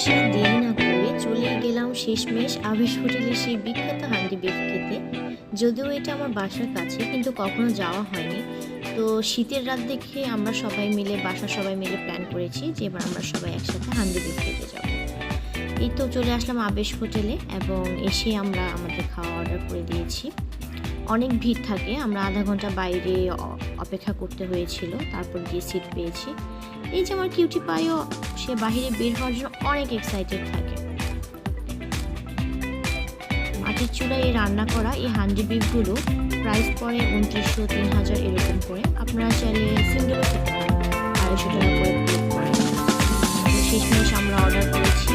বেশি দেরি না করে চলে গেলাম শেষমেশ আবেশ হোটেলের সেই বিখ্যাত হান্ডি বিফ খেতে। যদিও এটা আমার বাসার কাছে, কিন্তু কখনো যাওয়া হয়নি। তো শীতের রাত দেখে আমরা বাসার সবাই মিলে প্ল্যান করেছি যে এবার আমরা সবাই একসাথে হান্ডি বিফ খেতে যাব। এই তো চলে আসলাম আবেশ হোটেলে এবং এসে আমরা আমাদের খাওয়া অর্ডার করে দিয়েছি। অনেক ভিড় থাকে, আমরা আধা ঘন্টা বাইরে অপেক্ষা করতে হয়েছিল, তারপর গিয়ে সিট পেয়েছি। এই যে আমার কিউটি পাইও, সে বাইরে বের হওয়ার জন্য অনেক এক্সাইটেড থাকে। মাটির চুলায় রান্না করা এই হান্ডি বিফগুলো প্রাইস পড়ে ২৯০০, ৩০০০ এরকম করে। আপনারা চাইলে সিঙ্গেলও খেতে পারেন, ২৫০ টাকা করে প্লেট পড়ে। শেষমেশ আমরা অর্ডার করেছি।